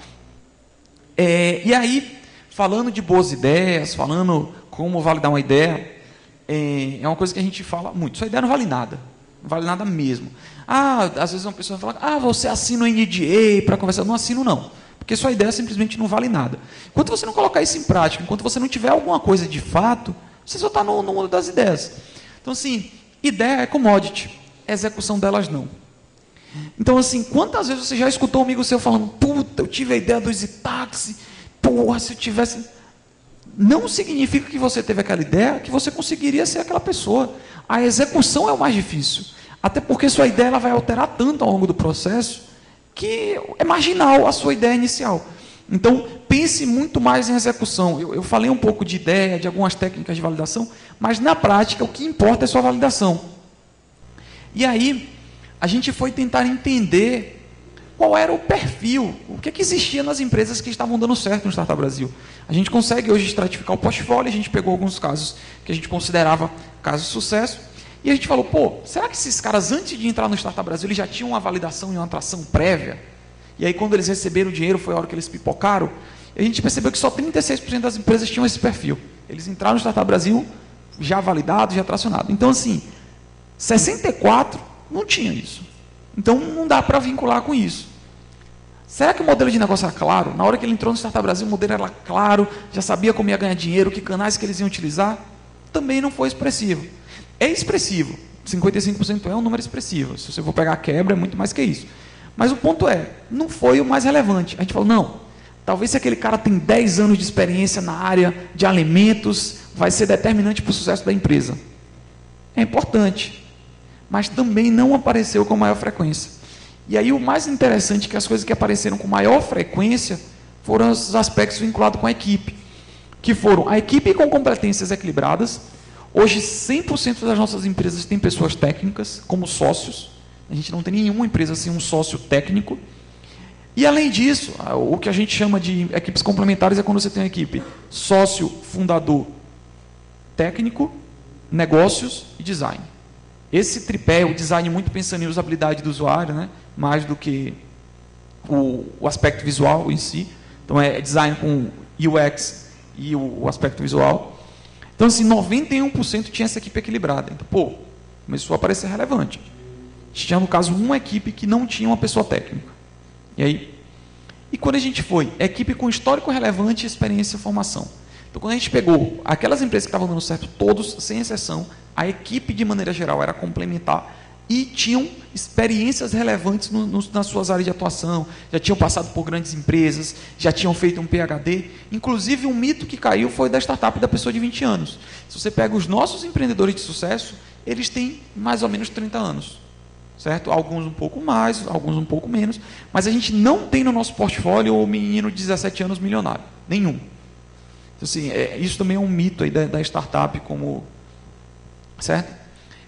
E aí, falando de boas ideias, falando como validar uma ideia, é uma coisa que a gente fala muito. Sua ideia não vale nada. Não vale nada mesmo. Às vezes uma pessoa fala, você assina o NDA para conversar. Não assino, não. porque sua ideia simplesmente não vale nada. Enquanto você não colocar isso em prática, enquanto você não tiver alguma coisa de fato, você só está no mundo das ideias. Então, assim, ideia é commodity, execução delas não. Então, assim, quantas vezes você já escutou um amigo seu falando, puta, eu tive a ideia do Easy Taxi, porra, se eu tivesse... Não significa que você teve aquela ideia, que você conseguiria ser aquela pessoa. A execução é o mais difícil. Até porque sua ideia ela vai alterar tanto ao longo do processo, que é marginal a sua ideia inicial. Então, pense muito mais em execução. Eu falei um pouco de ideia, de algumas técnicas de validação, mas na prática o que importa é sua validação. E aí, a gente foi tentar entender qual era o perfil, o que existia nas empresas que estavam dando certo no Startup Brasil. A gente consegue hoje estratificar o portfólio, a gente pegou alguns casos que a gente considerava casos de sucesso, e a gente falou, pô, será que esses caras, antes de entrar no Startup Brasil, eles já tinham uma validação e uma atração prévia? E aí, quando eles receberam o dinheiro, foi a hora que eles pipocaram, e a gente percebeu que só 36% das empresas tinham esse perfil. Eles entraram no Startup Brasil já validado, já tracionado. Então, assim, 64% não tinha isso. Então, não dá para vincular com isso. Será que o modelo de negócio era claro? Na hora que ele entrou no Startup Brasil, o modelo era claro, já sabia como ia ganhar dinheiro, que canais que eles iam utilizar? Também não foi expressivo. É expressivo. 55% é um número expressivo. Se você for pegar a quebra, é muito mais que isso. Mas o ponto é, não foi o mais relevante. A gente falou, não, talvez se aquele cara tem 10 anos de experiência na área de alimentos, vai ser determinante para o sucesso da empresa. É importante. Mas também não apareceu com maior frequência. E aí o mais interessante é que as coisas que apareceram com maior frequência foram os aspectos vinculados com a equipe, que foram a equipe com competências equilibradas. Hoje 100% das nossas empresas têm pessoas técnicas como sócios. A gente não tem nenhuma empresa sem um sócio técnico. E além disso, o que a gente chama de equipes complementares é quando você tem uma equipe sócio, fundador, técnico, negócios e design. Esse tripé, o design muito pensando em usabilidade do usuário, né? Mais do que o aspecto visual em si. Então, é design com UX e o aspecto visual. Então, assim, 91% tinha essa equipe equilibrada. Então, pô, começou a parecer relevante. Tinha, no caso, uma equipe que não tinha uma pessoa técnica. E quando a gente foi? Equipe com histórico relevante, experiência e formação. Então, quando a gente pegou aquelas empresas que estavam dando certo, todos, sem exceção, a equipe, de maneira geral, era complementar e tinham experiências relevantes nas suas áreas de atuação, já tinham passado por grandes empresas, já tinham feito um PhD. Inclusive, um mito que caiu foi da startup da pessoa de 20 anos. Se você pega os nossos empreendedores de sucesso, eles têm mais ou menos 30 anos. Certo? Alguns um pouco mais, alguns um pouco menos, mas a gente não tem no nosso portfólio o menino de 17 anos milionário. Nenhum. Então, assim, isso também é um mito aí da startup, como... Certo?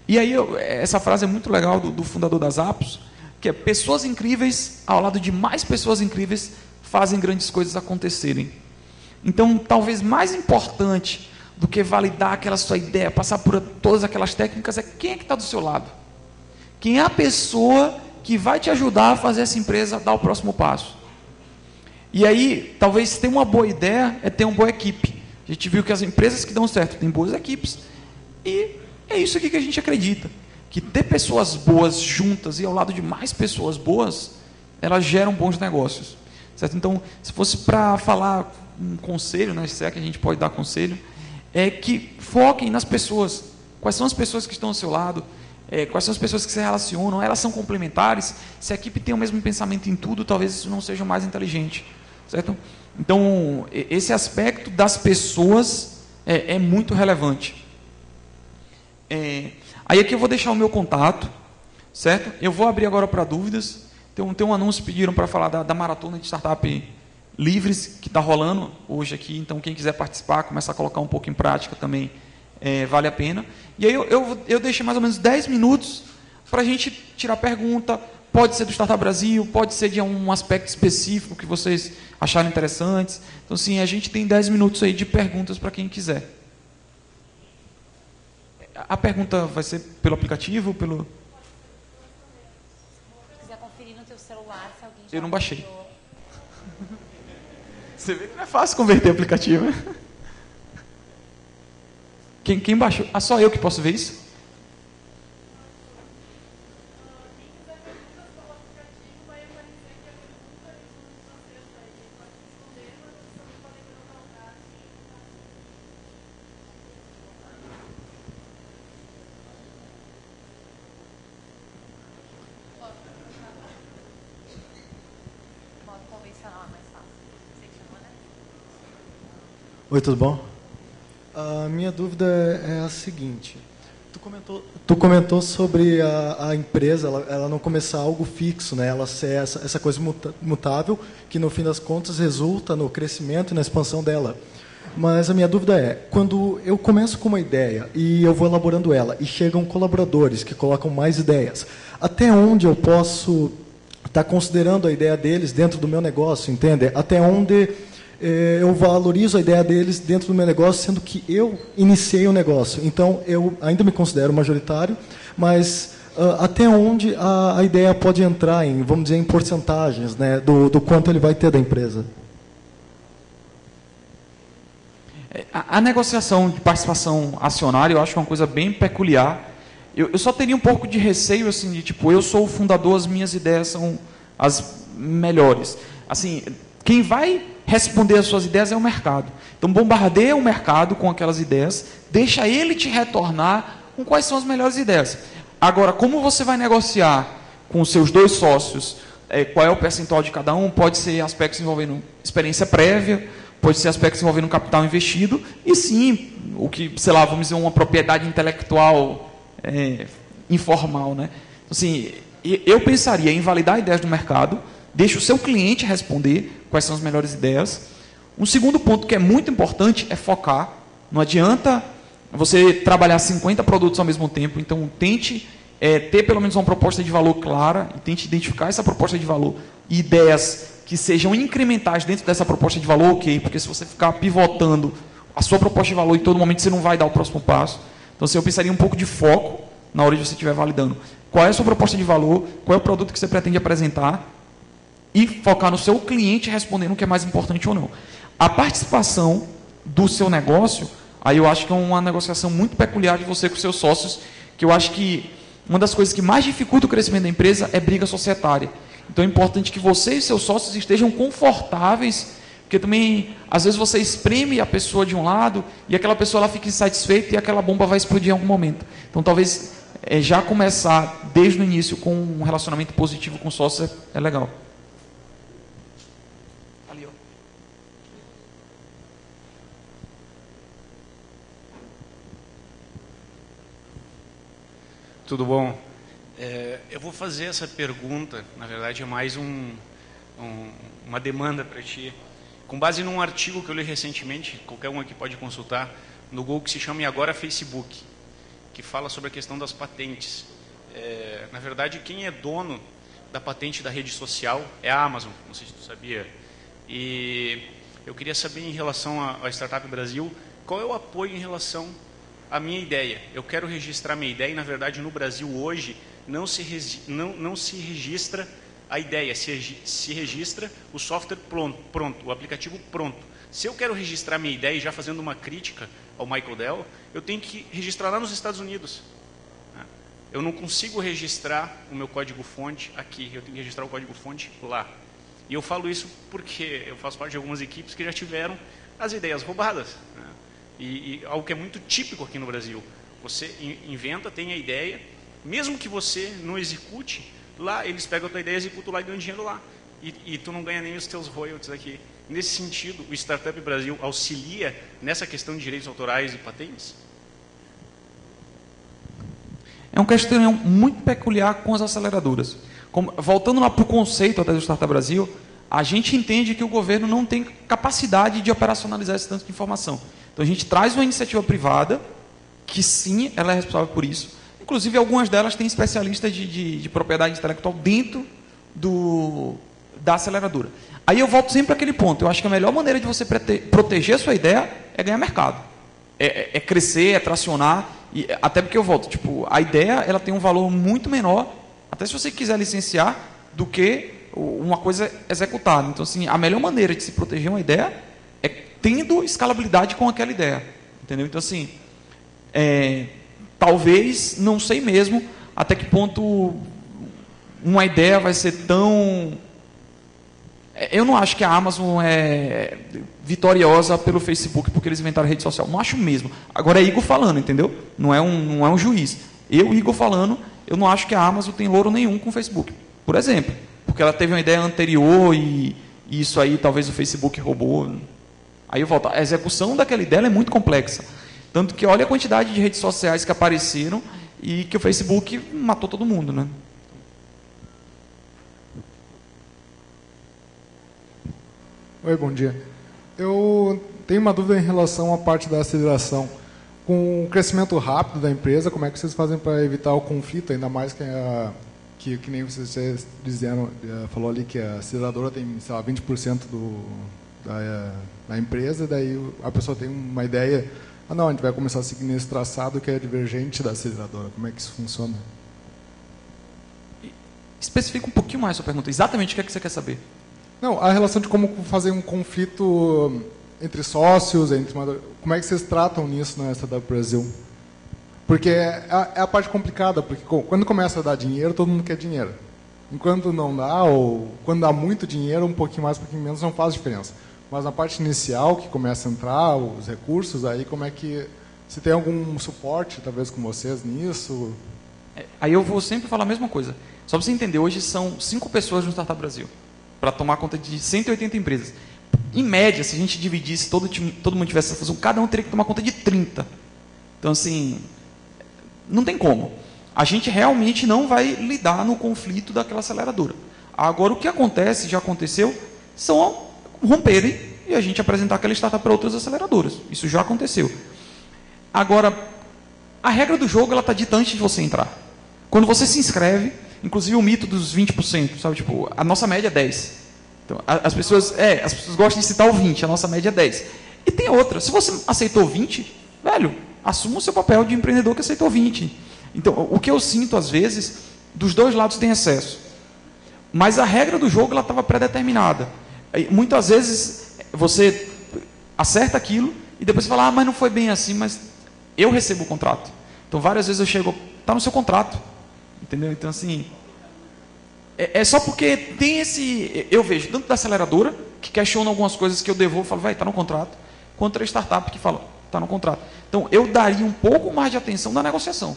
E aí, essa frase é muito legal do fundador das Apps, que é: pessoas incríveis, ao lado de mais pessoas incríveis, fazem grandes coisas acontecerem. Então, talvez mais importante do que validar aquela sua ideia, passar por todas aquelas técnicas, é quem é que está do seu lado. Quem é a pessoa que vai te ajudar a fazer essa empresa dar o próximo passo. E aí, talvez ter uma boa ideia é ter uma boa equipe. A gente viu que as empresas que dão certo têm boas equipes, e é isso aqui que a gente acredita, que ter pessoas boas juntas e ao lado de mais pessoas boas, elas geram bons negócios. Certo? Então, se fosse para falar um conselho, né, se é que a gente pode dar conselho, é que foquem nas pessoas. Quais são as pessoas que estão ao seu lado? Quais são as pessoas que se relacionam? Elas são complementares? Se a equipe tem o mesmo pensamento em tudo, talvez isso não seja mais inteligente. Certo? Então, esse aspecto das pessoas é muito relevante. Aí aqui eu vou deixar o meu contato, certo? Eu vou abrir agora para dúvidas. Tem um anúncio, pediram para falar da maratona de startup livres, que está rolando hoje aqui. Então, quem quiser participar, começar a colocar um pouco em prática também, vale a pena. E aí eu deixei mais ou menos 10 minutos para a gente tirar pergunta. Pode ser do Startup Brasil, pode ser de um aspecto específico que vocês acharem interessantes. Então, sim, a gente tem 10 minutos aí de perguntas para quem quiser. A pergunta vai ser pelo aplicativo ou pelo... Se quiser conferir no teu celular, se alguém já... Eu não baixei. Você vê que não é fácil converter aplicativo, né? Quem baixou? Ah, só eu que posso ver isso? Oi, tudo bom? A minha dúvida é a seguinte. Tu comentou sobre a empresa, ela não começar algo fixo, né? Ela ser essa coisa mutável, que no fim das contas resulta no crescimento e na expansão dela. Mas a minha dúvida é, quando eu começo com uma ideia e eu vou elaborando ela, e chegam colaboradores que colocam mais ideias, até onde eu posso estar considerando a ideia deles dentro do meu negócio, entende? Até onde eu valorizo a ideia deles dentro do meu negócio, sendo que eu iniciei o negócio. Então, eu ainda me considero majoritário, mas até onde a ideia pode entrar em, vamos dizer, em porcentagens, né, do quanto ele vai ter da empresa? A negociação de participação acionária, eu acho que é uma coisa bem peculiar. Eu só teria um pouco de receio, assim, de tipo, eu sou o fundador, as minhas ideias são as melhores. Assim, quem vai responder às suas ideias é o mercado. Então, bombardeia o mercado com aquelas ideias, deixa ele te retornar com quais são as melhores ideias. Agora, como você vai negociar com os seus dois sócios, qual é o percentual de cada um? Pode ser aspectos envolvendo experiência prévia, pode ser aspectos envolvendo capital investido, e sim, o que, sei lá, vamos dizer, uma propriedade intelectual informal, né? Assim, eu pensaria em validar ideias do mercado, deixa o seu cliente responder quais são as melhores ideias. Um segundo ponto que é muito importante é focar. Não adianta você trabalhar 50 produtos ao mesmo tempo, então tente ter pelo menos uma proposta de valor clara, e tente identificar essa proposta de valor e ideias que sejam incrementais dentro dessa proposta de valor, ok, porque se você ficar pivotando a sua proposta de valor em todo momento, você não vai dar o próximo passo. Então, assim, eu pensaria um pouco de foco na hora de você estiver validando. Qual é a sua proposta de valor, qual é o produto que você pretende apresentar, e focar no seu cliente respondendo o que é mais importante ou não. A participação do seu negócio, aí eu acho que é uma negociação muito peculiar de você com seus sócios, que eu acho que uma das coisas que mais dificulta o crescimento da empresa é briga societária. Então é importante que você e seus sócios estejam confortáveis, porque também, às vezes, você espreme a pessoa de um lado e aquela pessoa ela fica insatisfeita e aquela bomba vai explodir em algum momento. Então, talvez já começar desde o início com um relacionamento positivo com o sócio é legal. Ali, ó. Tudo bom? Eu vou fazer essa pergunta, na verdade é mais uma demanda para ti. Com base num artigo que eu li recentemente, qualquer um aqui pode consultar, no Google, que se chama E Agora Facebook, que fala sobre a questão das patentes. Na verdade, quem é dono da patente da rede social é a Amazon, não sei se tu sabia. E eu queria saber, em relação à Startup Brasil, qual é o apoio em relação à minha ideia. Eu quero registrar minha ideia e, na verdade, no Brasil hoje não se registra a ideia, se registra o software pronto, o aplicativo pronto. Se eu quero registrar minha ideia, e já fazendo uma crítica ao Michael Dell, eu tenho que registrar lá nos Estados Unidos. Eu não consigo registrar o meu código-fonte aqui, eu tenho que registrar o código-fonte lá. E eu falo isso porque eu faço parte de algumas equipes que já tiveram as ideias roubadas. E algo que é muito típico aqui no Brasil. Você inventa, tem a ideia, mesmo que você não execute, lá eles pegam a tua ideia, executam lá e ganham dinheiro lá. E tu não ganha nem os teus royalties aqui. Nesse sentido, o Startup Brasil auxilia nessa questão de direitos autorais e patentes? É uma questão muito peculiar com as aceleradoras. Voltando lá para o conceito até do Startup Brasil, a gente entende que o governo não tem capacidade de operacionalizar esse tanto de informação. Então a gente traz uma iniciativa privada, que sim, ela é responsável por isso. Inclusive, algumas delas têm especialistas de propriedade intelectual dentro da aceleradora. Aí eu volto sempre para aquele ponto. Eu acho que a melhor maneira de você proteger a sua ideia é ganhar mercado. É crescer, é tracionar. Até porque eu volto, tipo, a ideia ela tem um valor muito menor, até se você quiser licenciar, do que uma coisa executada. Então, assim, a melhor maneira de se proteger uma ideia é tendo escalabilidade com aquela ideia. Entendeu? Então, assim, talvez, não sei mesmo até que ponto uma ideia vai ser tão... Eu não acho que a Amazon é vitoriosa pelo Facebook porque eles inventaram rede social. Não acho mesmo. Agora é Igor falando, entendeu? Não é um juiz. Eu, Igor, falando, eu não acho que a Amazon tem louro nenhum com o Facebook. Por exemplo. Porque ela teve uma ideia anterior e isso aí talvez o Facebook roubou. Aí eu volto, a execução daquela ideia é muito complexa. Tanto que olha a quantidade de redes sociais que apareceram e que o Facebook matou todo mundo, né? Oi, bom dia. Eu tenho uma dúvida em relação à parte da aceleração. Com o crescimento rápido da empresa, como é que vocês fazem para evitar o conflito, ainda mais que nem vocês disseram, falou ali que a aceleradora tem, sei lá, 20% da empresa, daí a pessoa tem uma ideia, não, a gente vai começar a seguir nesse traçado que é divergente da aceleradora. Como é que isso funciona? Especifica um pouquinho mais a sua pergunta. Exatamente o que é que você quer saber? Não, a relação de como fazer um conflito entre sócios, como é que vocês tratam nisso na Startup Brasil? Porque é a parte complicada, porque quando começa a dar dinheiro, todo mundo quer dinheiro. Enquanto não dá, ou quando dá muito dinheiro, um pouquinho mais, um pouquinho menos, não faz diferença. Mas na parte inicial, que começa a entrar, os recursos, aí como é que... Se tem algum suporte, talvez, com vocês nisso? Aí eu vou sempre falar a mesma coisa. Só para você entender, hoje são 5 pessoas no Startup Brasil, para tomar conta de 180 empresas. Em média, se a gente dividisse, todo mundo tivesse essa função, cada um teria que tomar conta de 30. Então, assim, não tem como. A gente realmente não vai lidar no conflito daquela aceleradora. Agora, o que acontece, já aconteceu, são romperem e a gente apresentar aquela startup para outras aceleradoras. Isso já aconteceu. Agora, a regra do jogo está dita antes de você entrar. Quando você se inscreve, inclusive o mito dos 20%, sabe? Tipo, a nossa média é 10%. Então, as pessoas gostam de citar o 20%, a nossa média é 10%. E tem outra, se você aceitou 20%, velho, assuma o seu papel de empreendedor que aceitou 20%. Então, o que eu sinto, às vezes, dos dois lados tem excesso. Mas a regra do jogo estava pré-determinada. Muitas vezes, você acerta aquilo e depois você fala, mas não foi bem assim, mas eu recebo o contrato. Então, várias vezes eu chego, está no seu contrato. Entendeu? Então, assim... É só porque tem esse... Eu vejo tanto da aceleradora, que questiona algumas coisas que eu devolvo e falo, vai, está no contrato, quanto da startup que fala, está no contrato. Então, eu daria um pouco mais de atenção na negociação.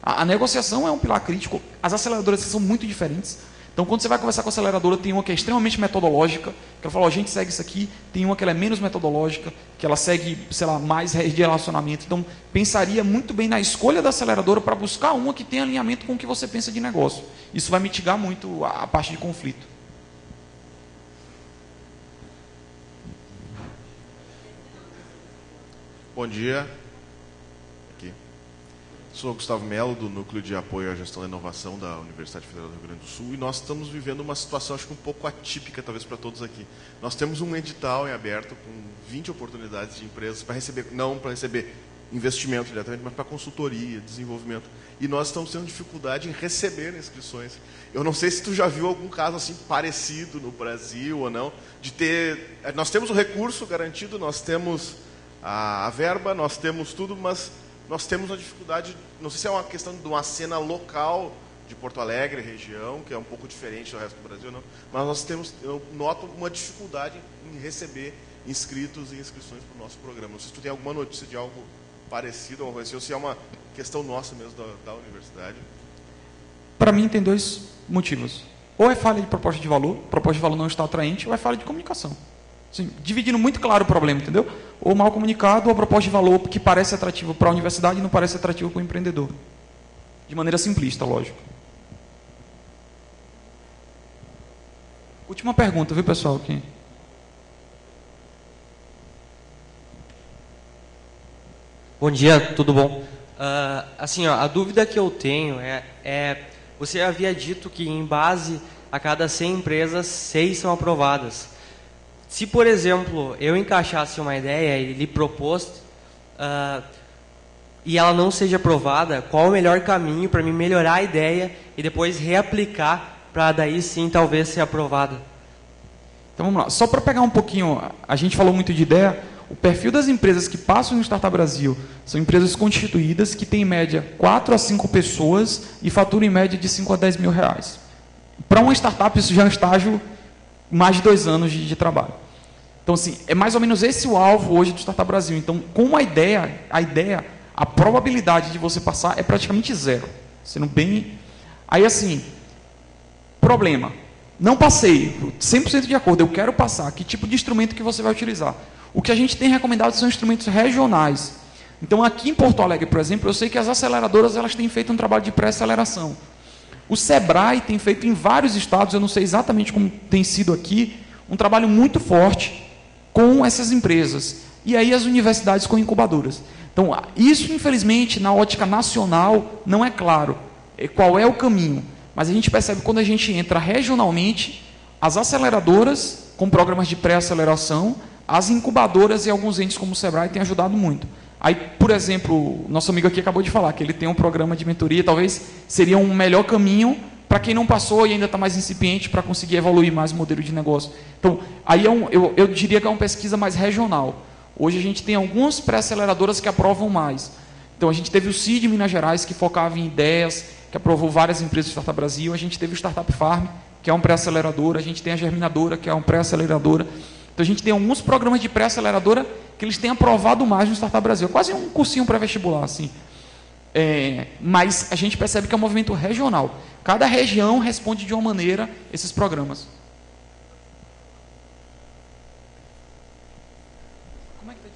A negociação é um pilar crítico. As aceleradoras são muito diferentes. Então, quando você vai conversar com a aceleradora, tem uma que é extremamente metodológica, que ela fala, a gente segue isso aqui, tem uma que ela é menos metodológica, que ela segue, sei lá, mais redes de relacionamento. Então, pensaria muito bem na escolha da aceleradora para buscar uma que tenha alinhamento com o que você pensa de negócio. Isso vai mitigar muito a parte de conflito. Bom dia. Aqui. Sou Gustavo Melo, do Núcleo de Apoio à Gestão da Inovação da Universidade Federal do Rio Grande do Sul, e nós estamos vivendo uma situação, acho que um pouco atípica, talvez, para todos aqui. Nós temos um edital em aberto com 20 oportunidades de empresas para receber, não para receber investimento diretamente, mas para consultoria, desenvolvimento. E nós estamos tendo dificuldade em receber inscrições. Eu não sei se tu já viu algum caso assim parecido no Brasil ou não, de ter... Nós temos o recurso garantido, nós temos a verba, nós temos tudo, mas nós temos uma dificuldade, não sei se é uma questão de uma cena local de Porto Alegre, região, que é um pouco diferente do resto do Brasil, não, mas nós temos, eu noto uma dificuldade em receber inscritos e inscrições para o nosso programa. Não sei se tu tem alguma notícia de algo parecido, ou se é uma questão nossa mesmo da universidade. Para mim tem dois motivos. Ou é falha de proposta de valor não está atraente, ou é falha de comunicação. Assim, dividindo muito claro o problema, entendeu? Ou mal comunicado, ou a proposta de valor que parece atrativa para a universidade e não parece atrativa para o empreendedor. De maneira simplista, lógico. Última pergunta, viu, pessoal? Aqui. Bom dia, tudo bom? Assim, ó, a dúvida que eu tenho você havia dito que em base a cada 100 empresas, 6 são aprovadas. Se, por exemplo, eu encaixasse uma ideia e lhe propôs e ela não seja aprovada, qual o melhor caminho para mim melhorar a ideia e depois reaplicar para daí sim talvez ser aprovada? Então vamos lá. Só para pegar um pouquinho, a gente falou muito de ideia, o perfil das empresas que passam no Startup Brasil são empresas constituídas que têm em média 4 a 5 pessoas e faturam em média de 5 a 10 mil reais. Para uma startup isso já é um estágio mais de 2 anos de trabalho. Então, assim, é mais ou menos esse o alvo hoje do Startup Brasil. Então, com a ideia, a probabilidade de você passar é praticamente zero. Sendo bem... Aí, assim, problema. Não passei, 100% de acordo, eu quero passar. Que tipo de instrumento que você vai utilizar? O que a gente tem recomendado são instrumentos regionais. Então, aqui em Porto Alegre, por exemplo, eu sei que as aceleradoras elas têm feito um trabalho de pré-aceleração. O Sebrae tem feito em vários estados, eu não sei exatamente como tem sido aqui, um trabalho muito forte com essas empresas. E aí as universidades com incubadoras. Então, isso, infelizmente, na ótica nacional, não é claro qual é o caminho. Mas a gente percebe quando a gente entra regionalmente, as aceleradoras com programas de pré-aceleração, as incubadoras e alguns entes como o Sebrae têm ajudado muito. Aí, por exemplo, o nosso amigo aqui acabou de falar que ele tem um programa de mentoria, talvez seria um melhor caminho para quem não passou e ainda está mais incipiente para conseguir evoluir mais o modelo de negócio. Então, aí eu diria que é uma pesquisa mais regional. Hoje a gente tem algumas pré-aceleradoras que aprovam mais. Então, a gente teve o CID Minas Gerais, que focava em ideias, que aprovou várias empresas do Startup Brasil. A gente teve o Startup Farm, que é um pré-aceleradora. A gente tem a Germinadora, que é um pré-aceleradora. Então, a gente tem alguns programas de pré-aceleradora que eles têm aprovado mais no Startup Brasil. É quase um cursinho pré-vestibular, assim. Mas a gente percebe que é um movimento regional. Cada região responde de uma maneira esses programas. Como é que tá?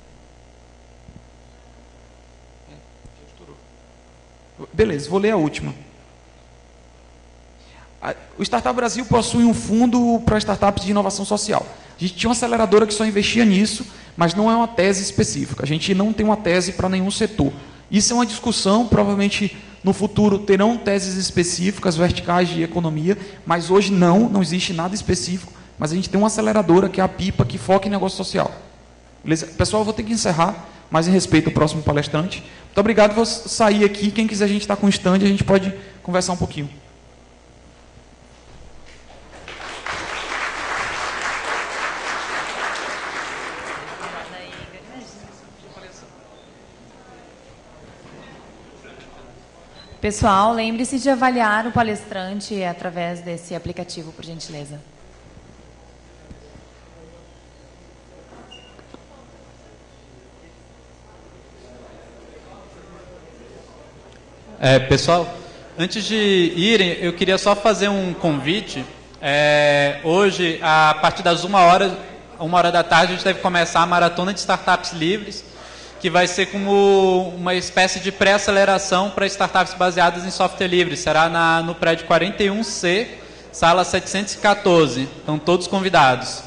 Beleza, vou ler a última. O Startup Brasil possui um fundo para startups de inovação social. A gente tinha uma aceleradora que só investia nisso, mas não é uma tese específica. A gente não tem uma tese para nenhum setor. Isso é uma discussão, provavelmente no futuro terão teses específicas, verticais de economia, mas hoje não existe nada específico, mas a gente tem uma aceleradora, que é a PIPA, que foca em negócio social. Beleza? Pessoal, eu vou ter que encerrar, mas em respeito ao próximo palestrante. Muito obrigado, vou sair aqui, quem quiser a gente está com o stand, a gente pode conversar um pouquinho. Pessoal, lembre-se de avaliar o palestrante através desse aplicativo, por gentileza. Pessoal, antes de irem, eu queria só fazer um convite. Hoje, a partir das 1h da tarde, a gente deve começar a Maratona de Startups Livres, que vai ser como uma espécie de pré-aceleração para startups baseadas em software livre. Será no prédio 41C, sala 714. Estão todos convidados.